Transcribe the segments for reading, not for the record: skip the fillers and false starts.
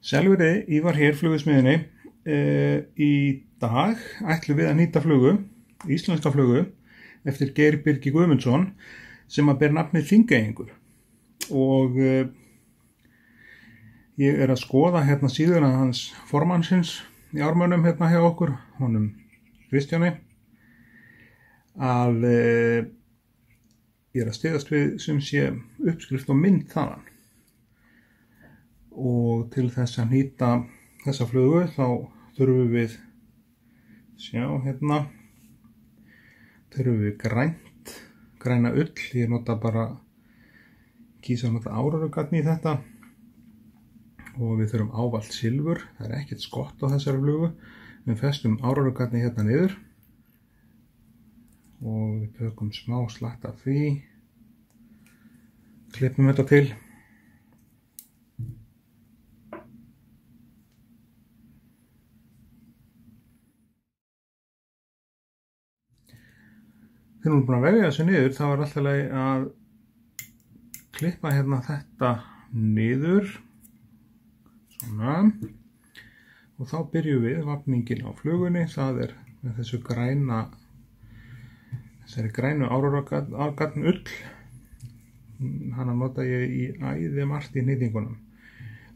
Selveri, Ívar hér, flugsmiðinni. Í dag ætlum við að nýta flugu, íslenska flugu, eftir Geir Birgi Guðmundsson, sem að ber nafnið Þingeyingur. Og ég er að skoða hérna síðuna hans formannsins í Ármönnum hérna hjá okkur, honum Kristjáni, að ég er að styðast við sem sé uppskrift og mynd þaðan. Og til þess að nýta þessa flugu þá þurfum við, þurfum við græna ull. Ég nota bara, kýsa að nota árarugatni í þetta. Og við þurfum ávalt silfur, það er ekkert skott á þessari flugu. Við festum árarugatni hérna niður. Og við tökum smá slatt af því. Klippum þetta til. Þegar við erum búin að vefja þessu niður, þá er alltaf leið að klippa hérna þetta niður, svona, og þá byrjum við vafningin á flugunni. Það er með þessari grænu árarugatn ull. Hana nota ég í æði margt í hnýtingunum.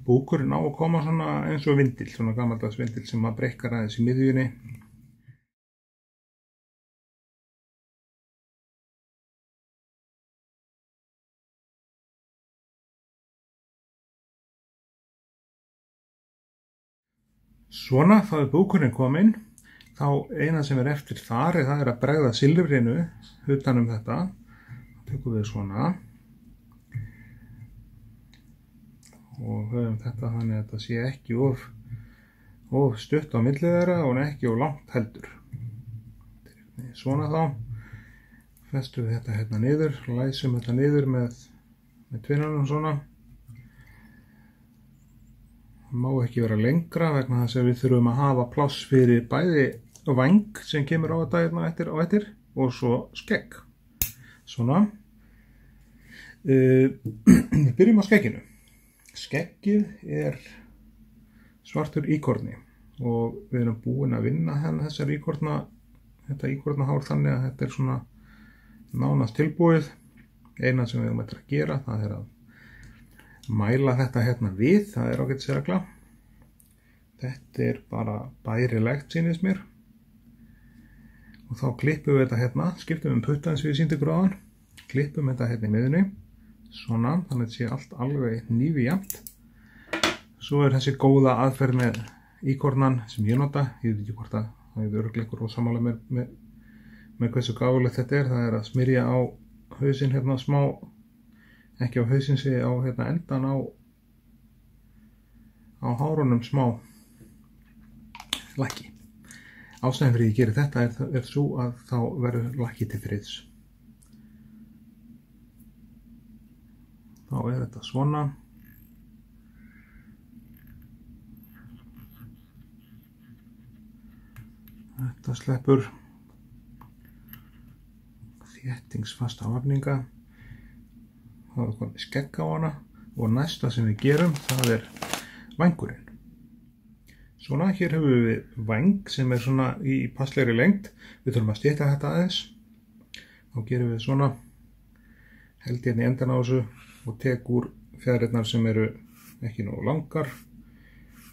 Búkurinn á að koma svona eins og vindil, svona gamaldags vindil sem að brekkar aðeins í miðjunni. Svona, þá er búkurinn kominn. Þá eina sem er eftir þar það er að bregða silfrinu utan um þetta. Þá tökum við svona og höfum þetta þannig að þetta sé ekki of stutt á milli þeirra og ekki of langt heldur. Svona þá festum við þetta hérna niður, læsum þetta niður með tvinnunum svona. Það má ekki vera lengra vegna þess að við þurfum að hafa pláss fyrir bæði væng sem kemur á þetta hérna eftir og svo skegg. Svona. Við byrjum á skegginu. Skeggið er svartur íkorni og við erum búin að vinna þetta íkornahár þannig að þetta er svona nánast tilbúið. Eina sem við erum eftir að gera, það er að mæla þetta hérna við, það er ágætis regla. Þetta er bara bærilegt, sýnist mér. Og þá klippum við þetta hérna, skiptum putta eins og ég sýndi ykkur áðan. Klippum þetta hérna í miðunni, svona, þannig að þetta sé allt alveg nýfijafnt. Svo er þessi góða aðferð með íkornan sem ég nota. Ég veit ekki hvort að það er örugglega ykkur og sammála með hversu gáfulegt þetta er. Það er að smyrja á hausinn hérna smá, ekki á hausinn sig, á hérna endan á hárunum smá lakki. Ástæðan fyrir ég gerir þetta er svo að þá verður lakki til friðs. Þá er þetta svona. Þetta sleppur þéttingsfasta vafninga. Það er komið skegg á hana og næsta sem við gerum það er vængurinn. Svona, hér höfum við væng sem er svona í passlegri lengd. Við þurfum að stytta þetta aðeins. Þá gerum við svona, held hérna í endan á þessu og tek úr fjaðrirnar sem eru ekki nógu langar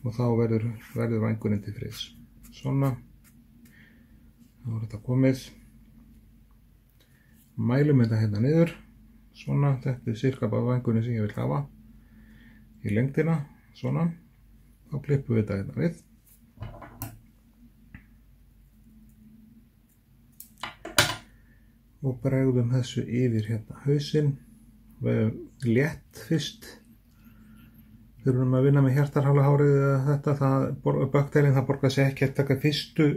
og þá verður vængurinn til friðs. Svona, þá er þetta komið. Mælum þetta hérna niður. Svona, þetta er cirka bara vængurinn sem ég vil hafa í lengdina, svona. Þá klippum við þetta hérna við. Og bregðum þessu yfir hérna hausinn. Við erum létt fyrst. Þurfum að vinna með hjartarhálahárið eða þetta, bökkteilin, það borgar sig ekki að taka fyrstu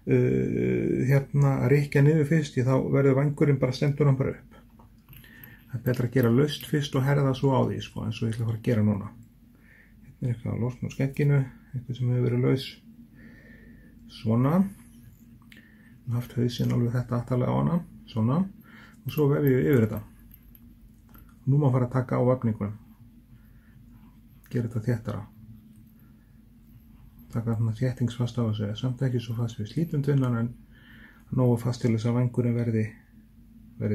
hérna að rykkja niður fyrst, því þá verður vængurinn bara stendur hann bara upp. Það er betra að gera laust fyrst og herða svo á því, eins og ég ætla að fara að gera núna. Hérna er eitthvað að losna úr skegginu, eitthvað sem hefur verið laus. Svona. Við höfum haft hausinn alveg þetta aftarlega á hana, svona. Og svo vefjum við yfir þetta. Nú má fara að taka á vafningunum. Gera þetta þéttara. taka þarna þéttingsfast á þessu, samt ekki svo fast við slítundvinnan en nógu fast til þess að vængurinn verði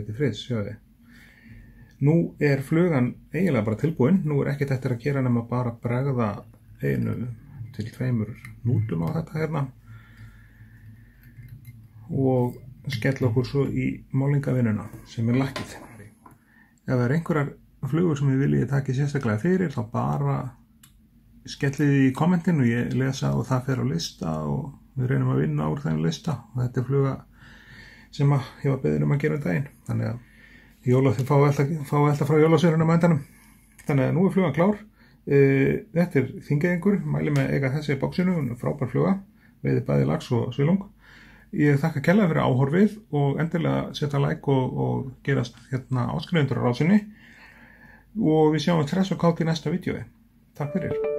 til friðs, sjáðu. Nú er flugan eiginlega bara tilbúin, nú er ekkert eftir að gera nema bara bregða 1 til 2 nútum á þetta hérna og skella okkur svo í málingavinnuna sem er lakkið. Ef það er einhverjar flugur sem við viljið taka sérstaklega fyrir, þá bara skellið í kommentin og ég lesa og það fer á lista og við reynum að vinna úr þennan lista og þetta er fluga sem ég var beðin að gera daginn. Þannig að þið fá alltaf frá jólasveinunum á endanum. Þannig að nú er flugan klár. Þetta er Þingeyingur, mæli með eiga þessi í bóksinu, frábær fluga, veiði bæði lax og svilung. Ég þakka kærlega fyrir áhorfið og endilega setja like og gerast hérna áskrifundur á rásinni og við sjáum stress og kátt í næsta vídeói. Takk fyrir.